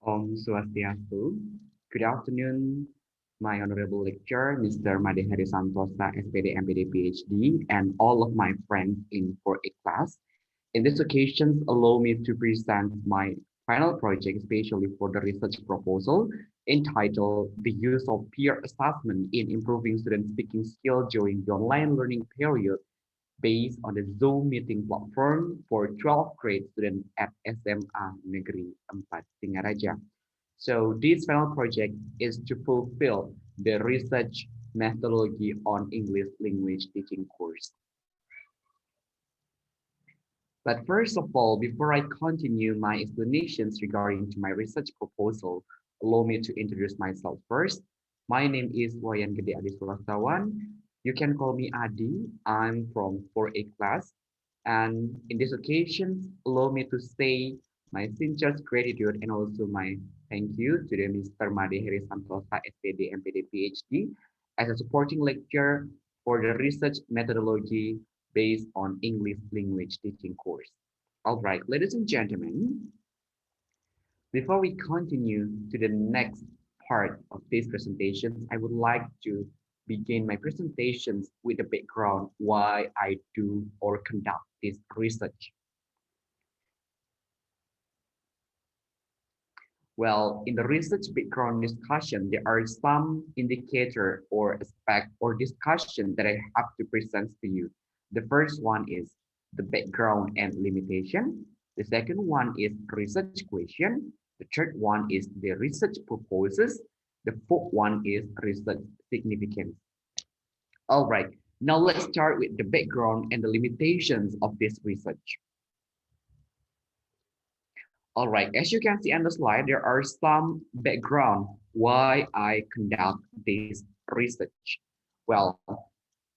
Om Swastiastu. Good afternoon, my honorable lecturer, Mr. Hery Santosa, S.Pd, M.Pd, Ph.D, and all of my friends in 4A class. In this occasion, allow me to present my final project, especially for the research proposal entitled The Use of Peer Assessment in Improving Student Speaking Skill During the Online Learning Period based on the Zoom meeting platform for 12th grade students at SMA Negeri 4 Singaraja. So this final project is to fulfill the research methodology on English language teaching course. But first of all, before I continue my explanations regarding to my research proposal, allow me to introduce myself first. My name is Wayan Gede Suastawan. You can call me Adi. I'm from 4A class. And in this occasion, allow me to say my sincere gratitude and also my thank you to the Mr. Hery Santosa, S.Pd, M.Pd, Ph.D. as a supporting lecturer for the research methodology based on English language teaching course. All right, ladies and gentlemen, before we continue to the next part of this presentation, I would like to begin my presentations with a background why I do or conduct this research. Well, in the research background discussion, there are some indicator or aspect or discussion that I have to present to you. The first one is the background and limitation. The second one is research question. The third one is the research purposes. The fourth one is research significance. All right, now let's start with the background and the limitations of this research. All right, as you can see on the slide, there are some background why I conduct this research. Well,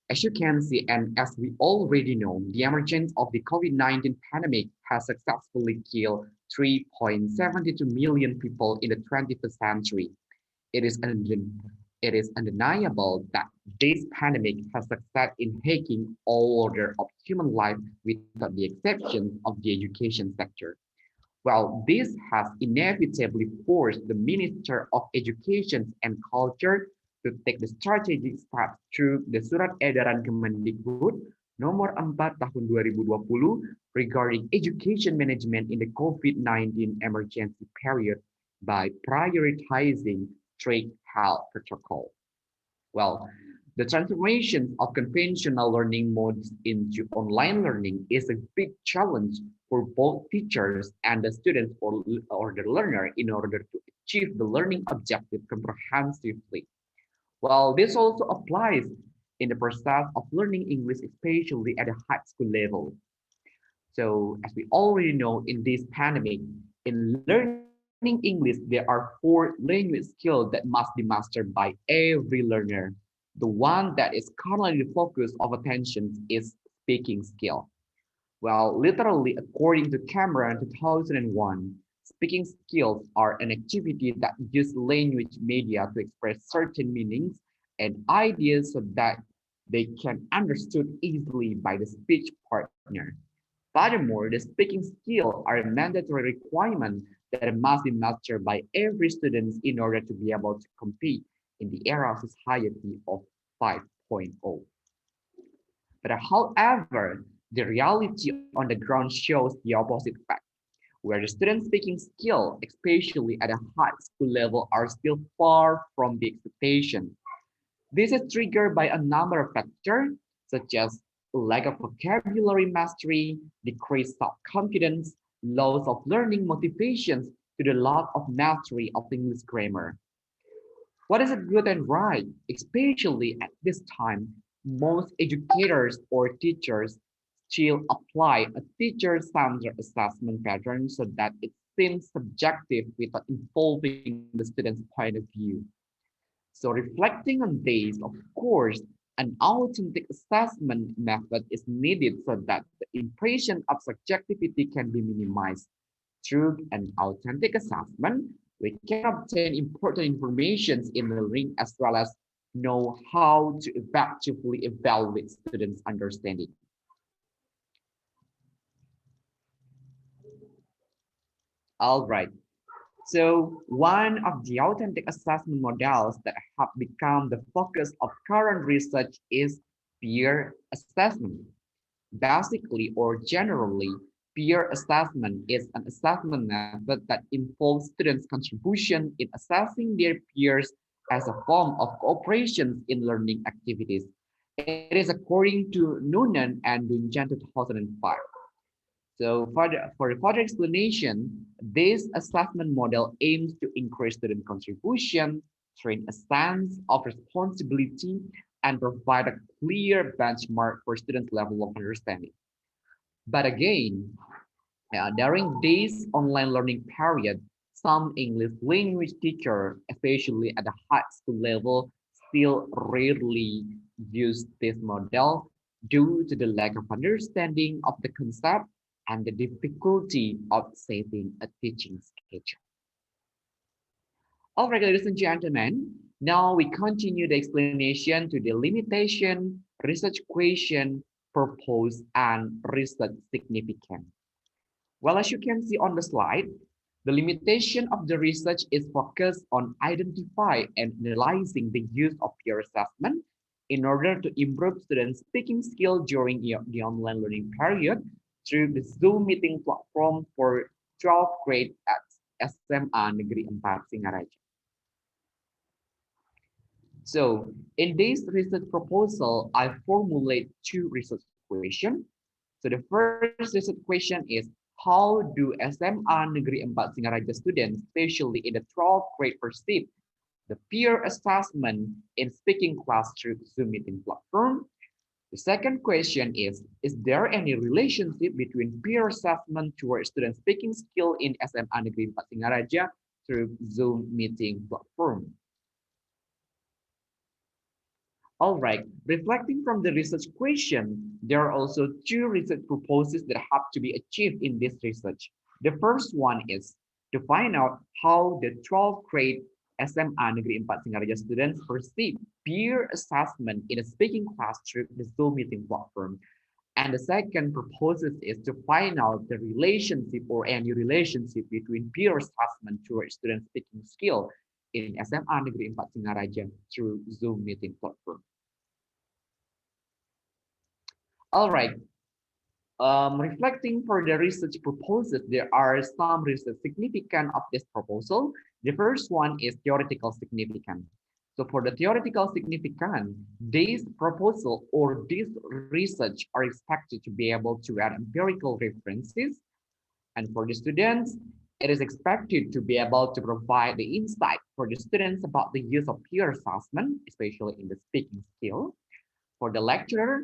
as you can see, and as we already know, the emergence of the COVID-19 pandemic has successfully killed 3.72 million people in the 21st century. It is undeniable that this pandemic has succeeded in taking all order of human life without the exception of the education sector. Well, this has inevitably forced the Minister of Education and Culture to take the strategic steps through the Surat Edaran Kemendikbud nomor 4 tahun 2020 regarding education management in the COVID-19 emergency period by prioritizing strict health protocol. Well, the transformation of conventional learning modes into online learning is a big challenge for both teachers and the students or the learner in order to achieve the learning objective comprehensively. Well, this also applies in the process of learning English, especially at a high school level. So as we already know in this pandemic, in learning English, there are 4 language skills that must be mastered by every learner. The one that is currently the focus of attention is speaking skill. Well, literally, according to Candra in 2001, speaking skills are an activity that use language media to express certain meanings and ideas so that they can understood easily by the speech partner. Furthermore, the speaking skills are a mandatory requirement that must be mastered by every student in order to be able to compete in the era of society of 5.0. But however, the reality on the ground shows the opposite fact, where the student speaking skill, especially at a high school level, are still far from the expectation. This is triggered by a number of factors, such as lack of vocabulary mastery, decreased self-confidence, loss of learning motivations, to the lack of mastery of English grammar. What is good and right, especially at this time, most educators or teachers still apply a teacher-centered assessment pattern so that it seems subjective without involving the student's point of view. So reflecting on this, of course, an authentic assessment method is needed so that the impression of subjectivity can be minimized. Through an authentic assessment, we can obtain important information in the learning as well as know how to effectively evaluate students' understanding. All right. So one of the authentic assessment models that have become the focus of current research is peer assessment. Basically or generally, peer assessment is an assessment method that involves students' contribution in assessing their peers as a form of cooperation in learning activities. It is according to Noonan and Dunjan 2005. So for further explanation, this assessment model aims to increase student contribution, train a sense of responsibility, and provide a clear benchmark for students' level of understanding. But again, during this online learning period, some English language teachers, especially at the high school level, still rarely use this model due to the lack of understanding of the concept and the difficulty of setting a teaching schedule. All right, ladies and gentlemen, now we continue the explanation to the limitation, research question, purpose, and research significance. Well, as you can see on the slide, the limitation of the research is focused on identifying and analyzing the use of peer assessment in order to improve students' speaking skill during the online learning period through the Zoom meeting platform for 12th grade at SMA Negeri 4 Singaraja. So in this research proposal, I formulate two research questions. So the first research question is, how do SMA Negeri 4 Singaraja students, especially in the 12th grade, perceive the peer assessment in speaking class through Zoom meeting platform? The second question is there any relationship between peer assessment towards student speaking skill in SMA Negeri 4 Singaraja through Zoom meeting platform? All right, reflecting from the research question, there are also two research proposals that have to be achieved in this research. The first one is to find out how the 12th grade SMA Negeri 4 Singaraja students perceive peer assessment in a speaking class through the Zoom meeting platform. And the second proposal is to find out the relationship or any relationship between peer assessment towards student speaking skill in SMA Negeri 4 Singaraja through Zoom meeting platform. All right. Reflecting for the research proposals, there are some research significance of this proposal. The first one is theoretical significance. So for the theoretical significance, this proposal or this research are expected to be able to add empirical references. And for the students, it is expected to be able to provide the insight for the students about the use of peer assessment, especially in the speaking skill. For the lecturer,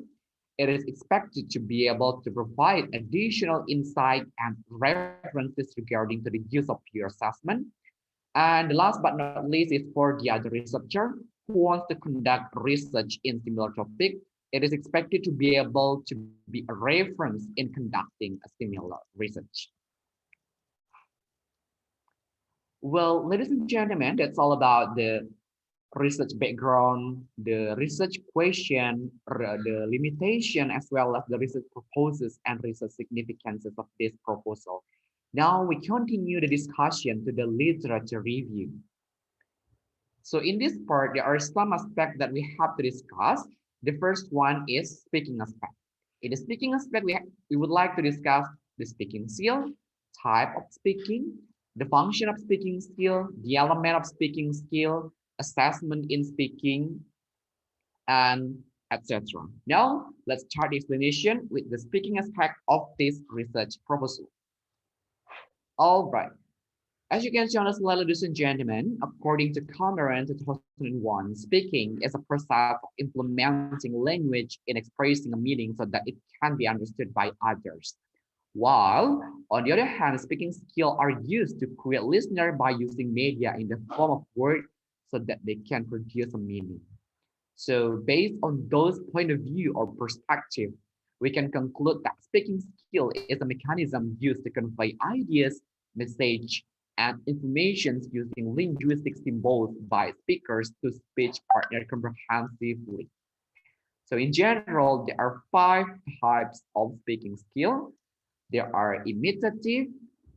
it is expected to be able to provide additional insight and references regarding to the use of peer assessment. And last but not least is for the other researcher who wants to conduct research in similar topic. It is expected to be able to be a reference in conducting a similar research. Well, ladies and gentlemen, that's all about the research background, the research question, the limitation, as well as the research proposals and research significances of this proposal. Now we continue the discussion to the literature review. So in this part, there are some aspects that we have to discuss. The first one is speaking aspect. In the speaking aspect, we would like to discuss the speaking skill, type of speaking, the function of speaking skill, the element of speaking skill, assessment in speaking, and etc. Now, let's start the explanation with the speaking aspect of this research proposal. All right. As you can see on the slide, ladies and gentlemen, according to Candra in 2001, speaking is a process of implementing language in expressing a meaning so that it can be understood by others. While, on the other hand, speaking skills are used to create listener by using media in the form of words so that they can produce a meaning. So based on those point of view or perspective, we can conclude that speaking skill is a mechanism used to convey ideas, message, and information using linguistic symbols by speakers to speech partner comprehensively. So in general, there are 5 types of speaking skill. There are imitative,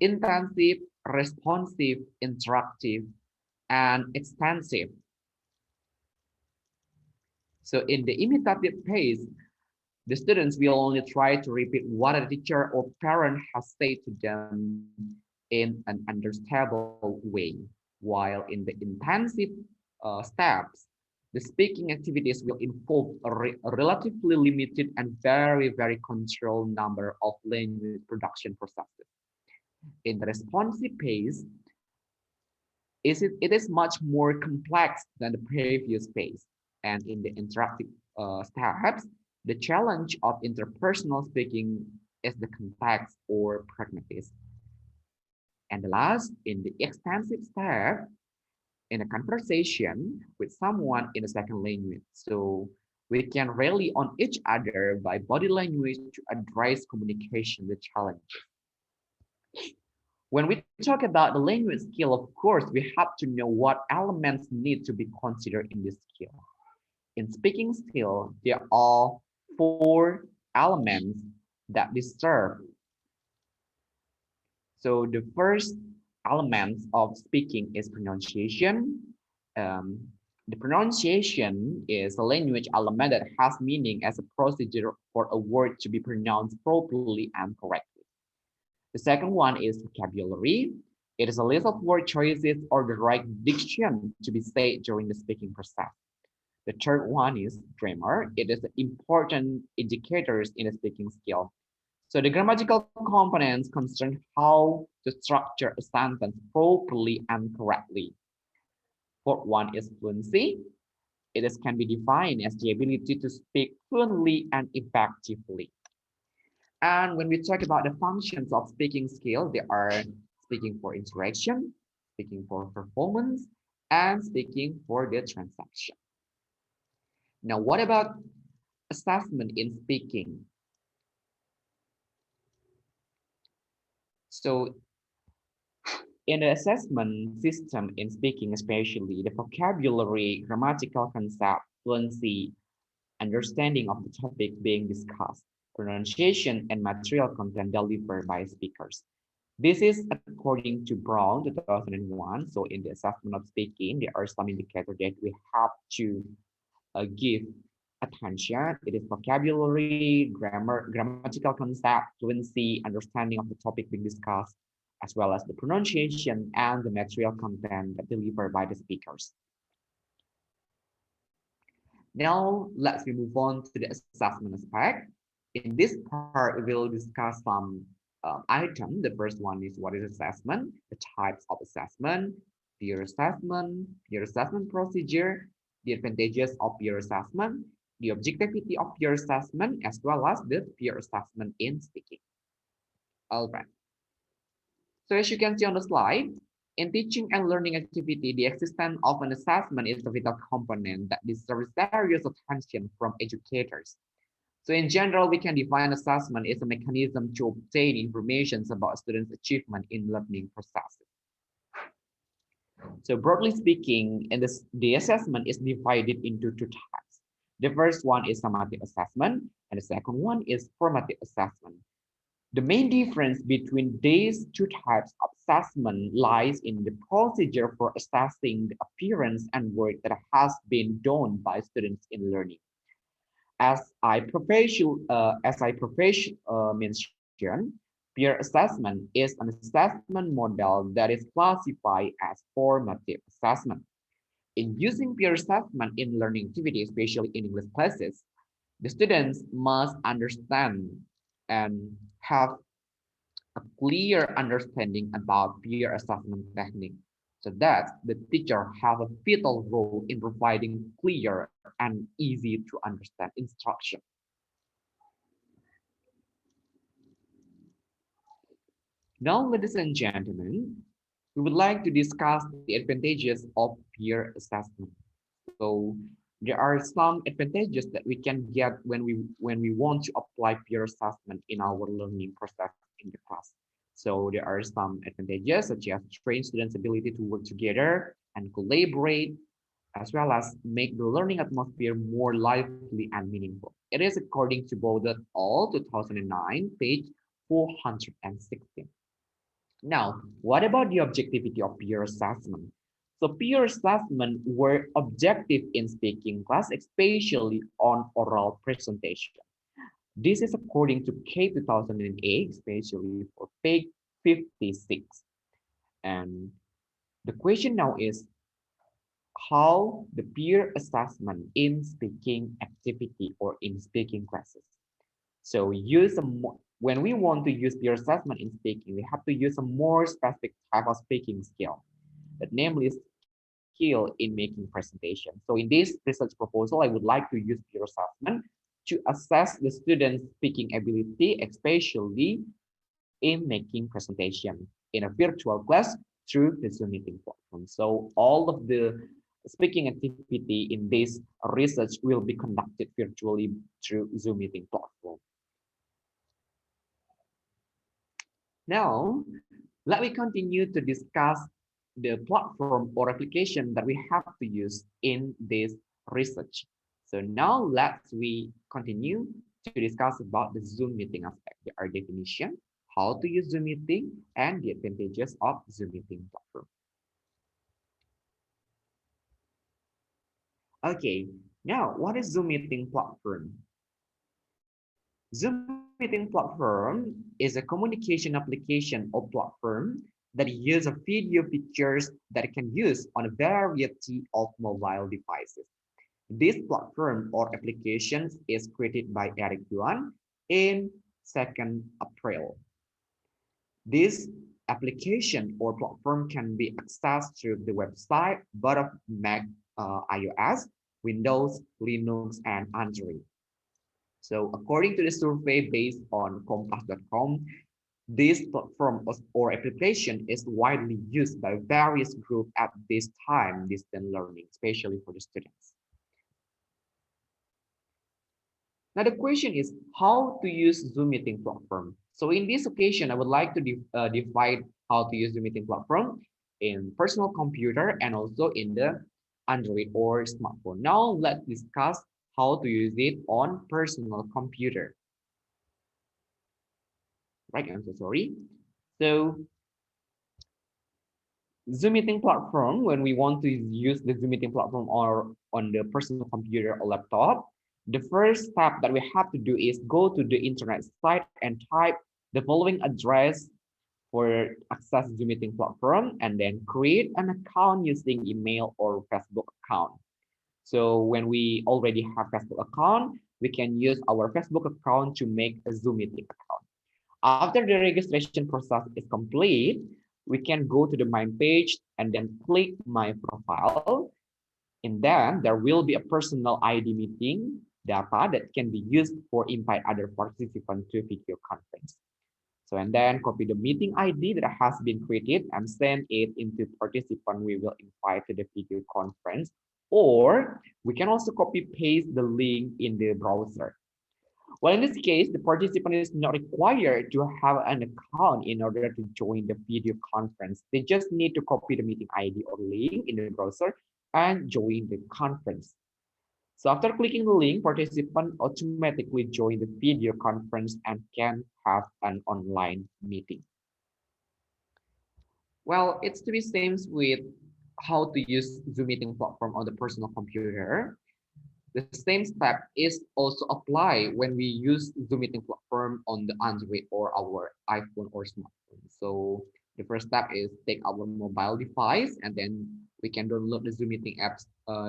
intensive, responsive, interactive, and extensive. So in the imitative phase, the students will only try to repeat what a teacher or parent has said to them in an understandable way, while in the intensive steps, the speaking activities will involve a relatively limited and very controlled number of language production processes. In the responsive phase, it is much more complex than the previous phase. And in the interactive steps, the challenge of interpersonal speaking is the context or pragmatism. And the last, in the extensive step, in a conversation with someone in a second language. So we can rely on each other by body language to address communication the challenges. When we talk about the language skill, of course, we have to know what elements need to be considered in this skill. In speaking skill, there are four elements that deserve. So the first element of speaking is pronunciation. Um, the pronunciation is a language element that has meaning as a procedure for a word to be pronounced properly and correctly. The second one is vocabulary. It is a list of word choices or the right diction to be said during the speaking process. The third one is grammar. It is important indicators in a speaking skill. So the grammatical components concern how to structure a sentence properly and correctly. Fourth one is fluency. Can be defined as the ability to speak fluently and effectively. And when we talk about the functions of speaking skill, they are speaking for interaction, speaking for performance, and speaking for the transaction. Now, what about assessment in speaking? So in the assessment system in speaking, especially the vocabulary, grammatical concept, fluency, understanding of the topic being discussed, pronunciation, and material content delivered by speakers. This is according to Brown 2001. So in the assessment of speaking, there are some indicators that we have to give attention. It is vocabulary, grammatical concept, fluency, understanding of the topic being discussed, as well as the pronunciation and the material content that delivered by the speakers. Now, let's move on to the assessment aspect. In this part, we will discuss some items. The first one is what is assessment, the types of assessment, peer assessment procedure, the advantages of peer assessment, the objectivity of peer assessment, as well as the peer assessment in speaking. All right. So as you can see on the slide, in teaching and learning activity, the existence of an assessment is a vital component that deserves serious attention from educators. So in general, we can define assessment as a mechanism to obtain information about students' achievement in learning processes. So broadly speaking, the assessment is divided into two types. The first one is summative assessment, and the second one is formative assessment. The main difference between these two types of assessment lies in the procedure for assessing the appearance and work that has been done by students in learning. As I mentioned, peer assessment is an assessment model that is classified as formative assessment. In using peer assessment in learning activities, especially in English classes, the students must understand and have a clear understanding about peer assessment technique so that the teacher have a vital role in providing clear and easy to understand instruction. Now, ladies and gentlemen, we would like to discuss the advantages of peer assessment. So there are some advantages that we can get when we want to apply peer assessment in our learning process in the class. So there are some advantages such as train students' ability to work together and collaborate, as well as make the learning atmosphere more lively and meaningful. It is according to both all 2009, page 416. Now, what about the objectivity of peer assessment? So peer assessment were objective in speaking class, especially on oral presentation. This is according to K 2008, especially for page 56. And the question now is how the peer assessment in speaking activity or in speaking classes. So when we want to use peer assessment in speaking, we have to use a more specific type of speaking skill, that namely skill in making presentation. So in this research proposal, I would like to use peer assessment to assess the students' speaking ability, especially in making presentation in a virtual class through the Zoom meeting platform. So all of the speaking activity in this research will be conducted virtually through Zoom meeting platform. Now, let me continue to discuss the platform or application that we have to use in this research. So now we continue to discuss about the Zoom meeting aspect, our definition, how to use Zoom meeting, and the advantages of Zoom meeting platform. Okay, now what is Zoom meeting platform? Zoom meeting platform is a communication application or platform that uses video features that can use on a variety of mobile devices. This platform or applications is created by Eric Yuan in 2nd April. This application or platform can be accessed through the website, both of Mac, iOS, Windows, Linux, and Android. So according to the survey based on compass.com, this platform or application is widely used by various groups at this time, distance learning, especially for the students. Now the question is how to use Zoom meeting platform. So in this occasion, I would like to divide how to use Zoom meeting platform in personal computer and also in the Android or smartphone. Now let's discuss how to use it on personal computer. Right, I'm so sorry. So Zoom meeting platform, when we want to use the Zoom meeting platform or on the personal computer or laptop, the first step that we have to do is go to the internet site and type the following address for access Zoom meeting platform and then create an account using email or Facebook account. So when we already have Facebook account, we can use our Facebook account to make a Zoom meeting account. After the registration process is complete, we can go to the main page and then click my profile. And then there will be a personal ID meeting data that can be used for invite other participants to video conference. So and then copy the meeting ID that has been created and send it into participant we will invite to the video conference. Or we can also copy paste the link in the browser. Well, in this case, the participant is not required to have an account in order to join the video conference. They just need to copy the meeting ID or link in the browser and join the conference. So after clicking the link, participant automatically join the video conference and can have an online meeting. Well, it's to be same with how to use Zoom meeting platform on the personal computer. The same step is also applied when we use Zoom meeting platform on the Android or our iPhone or smartphone. So the first step is take our mobile device and then we can download the Zoom meeting apps,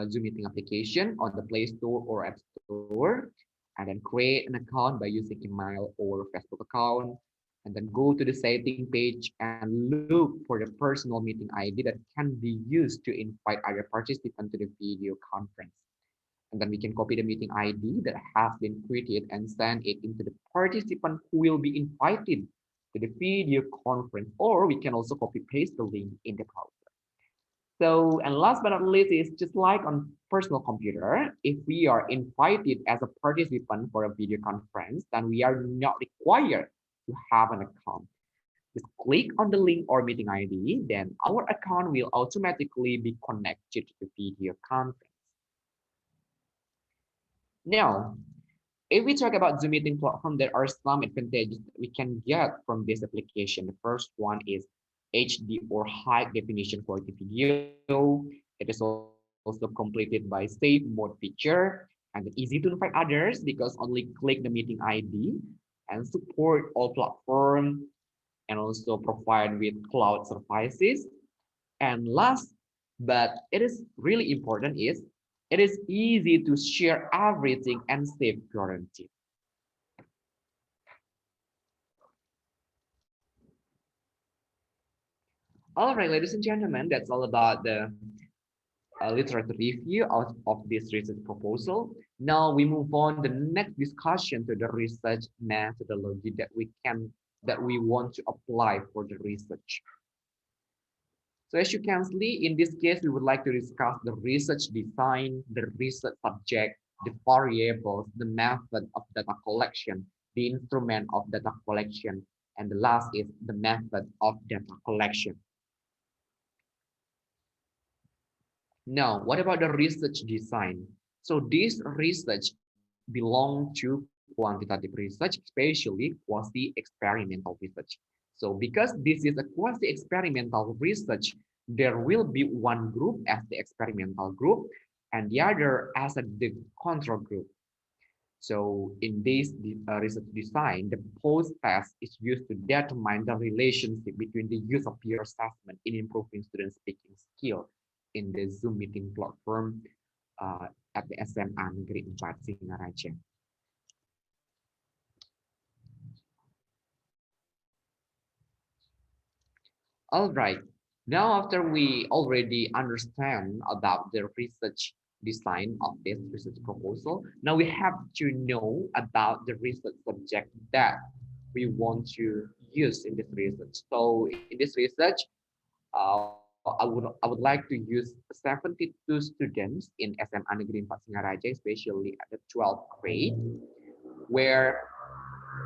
Zoom meeting application on the Play Store or App Store, and then create an account by using email or Facebook account, and then go to the setting page and look for the personal meeting ID that can be used to invite other participants to the video conference. And then we can copy the meeting ID that has been created and send it into the participant who will be invited to the video conference, or we can also copy paste the link in the browser. So, and last but not least is just like on personal computer, if we are invited as a participant for a video conference, then we are not required to have an account. Just click on the link or meeting ID, then our account will automatically be connected to the video conference. Now, if we talk about Zoom meeting platform, there are some advantages that we can get from this application. The first one is HD or high definition quality video. It is also completed by save mode feature and easy to invite others because only click the meeting ID and support all platform and also provide with cloud services. And last, but it is really important is it is easy to share everything and save guarantee. All right, ladies and gentlemen, that's all about the literature review of this research proposal. Now we move on the next discussion to the research methodology that we want to apply for the research. So as you can see, in this case, we would like to discuss the research design, the research subject, the variables, the method of data collection, the instrument of data collection, and the last is the method of data collection. Now, what about the research design? So this research belongs to quantitative research, especially quasi-experimental research. So because this is a quasi-experimental research, there will be one group as the experimental group and the other as the control group. So in this research design, the post test is used to determine the relationship between the use of peer assessment in improving student speaking skill in the Zoom meeting platform at the SMA Negeri 4 Singaraja. All right. Now, after we already understand about the research design of this research proposal, now we have to know about the research subject that we want to use in this research. So in this research, I would like to use 72 students in SMA Negeri 4 Singaraja, especially at the 12th grade, where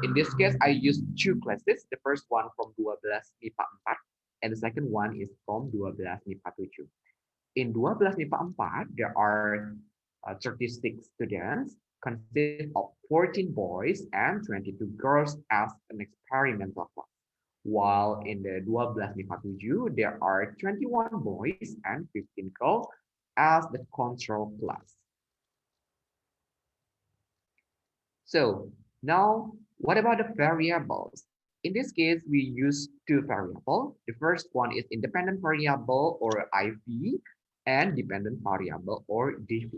in this case, I use two classes. The first one from 12 MIPA 4 and the second one is from 12 MIPA 7. In 12 MIPA 4, there are 36 students, consist of 14 boys and 22 girls as an experimental class. While in the 12 MIPA 7, there are 21 boys and 15 girls as the control class. So now, what about the variables? In this case, we use two variables. The first one is independent variable or IV and dependent variable or DV.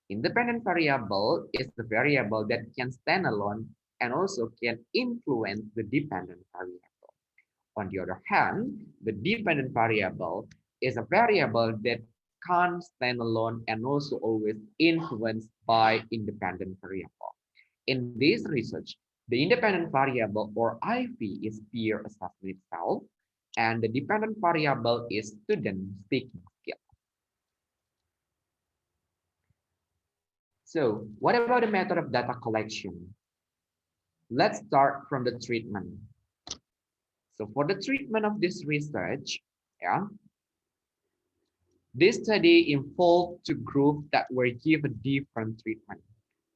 Independent variable is the variable that can stand alone and also can influence the dependent variable. On the other hand, the dependent variable is a variable that can't stand alone and also always influenced by independent variable. In this research, the independent variable or IV is peer assessment itself, and the dependent variable is student speaking skill. So what about the method of data collection? Let's start from the treatment. So for the treatment of this research, yeah, this study involved two groups that were given different treatment.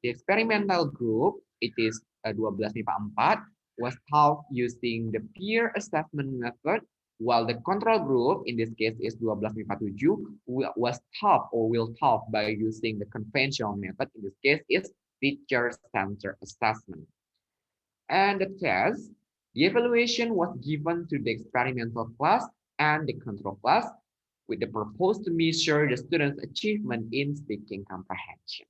The experimental group, it is 12 MIPA 4, was taught using the peer assessment method, while the control group, in this case is 12 MIPA 7, was taught or will taught by using the conventional method, in this case is teacher-centered assessment. And the test, the evaluation was given to the experimental class and the control class with the purpose to measure the students' achievement in speaking comprehension.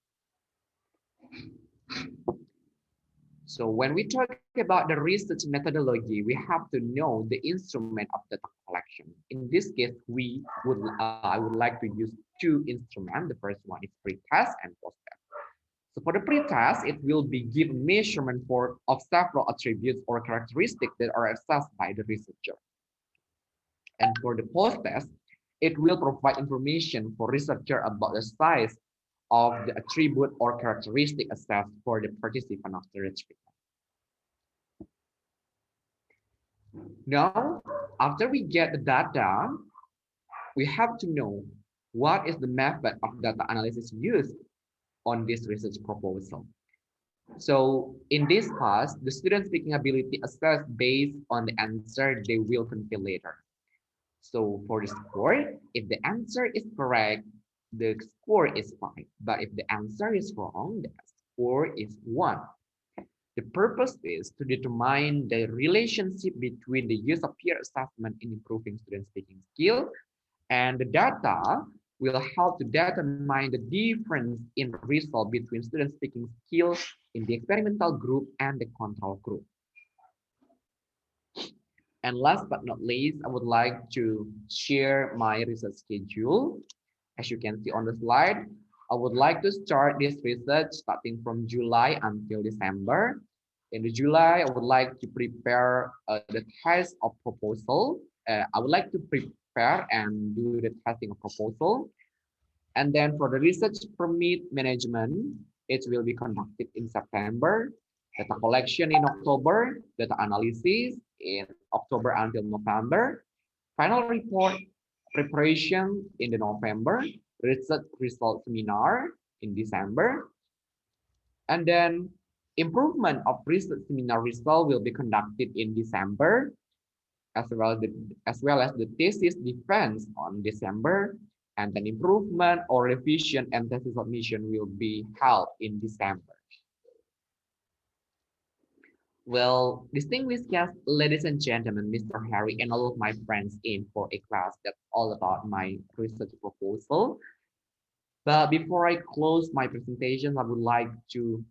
So when we talk about the research methodology, we have to know the instrument of data collection. In this case, I would like to use two instruments. The first one is pre-test and post-test. So for the pre-test, it will be give measurement of several attributes or characteristics that are assessed by the researcher. And for the post-test, it will provide information for researcher about the size of the attribute or characteristic assessed for the participant of the treatment. Now, after we get the data, we have to know what is the method of data analysis used on this research proposal. So in this class, the student speaking ability assessed based on the answer they will convey later. So for the score, if the answer is correct, the score is 5. But if the answer is wrong, the score is 1. The purpose is to determine the relationship between the use of peer assessment in improving student speaking skill, and the data will help to determine the difference in result between student speaking skills in the experimental group and the control group. And last but not least, I would like to share my research schedule. As you can see on the slide, I would like to start this research starting from July until December. In the July, I would like to prepare the test of proposal. I would like to prepare and do the testing of proposal. And then for the research permit management, it will be conducted in September, data collection in October, data analysis in October until November, final report preparation in the November, research result seminar in December, and then improvement of research seminar result will be conducted in December, as well as the thesis defense on December, and then improvement or revision and thesis submission will be held in December. Well, distinguished guests, ladies and gentlemen, Mr. Harry, and all of my friends in for a class that's all about my research proposal. But before I close my presentation, I would like to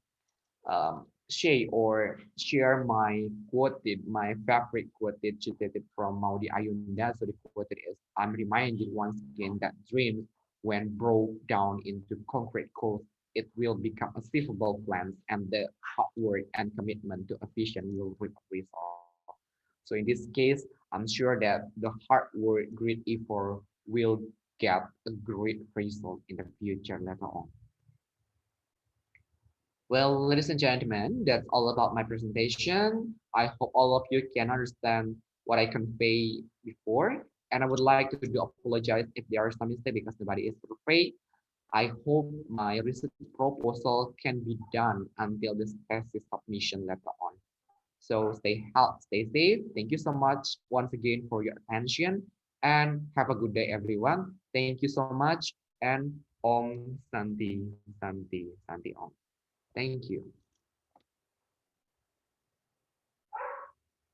share my favorite quoted citated from Maudi Ayunda. So the quoted is, I'm reminded once again that dreams, when broke down into concrete code, it will become achievable plans, and the hard work and commitment to efficient will reap result. So in this case, I'm sure that the hard work, great effort will get a great result in the future later on. Well, ladies and gentlemen, that's all about my presentation. I hope all of you can understand what I conveyed before. And I would like to do apologize if there are some mistakes because nobody is perfect. I hope my research proposal can be done until the thesis submission later on. So stay healthy, stay safe. Thank you so much once again for your attention and have a good day, everyone. Thank you so much and Om Santi Santi Santi Om. Thank you.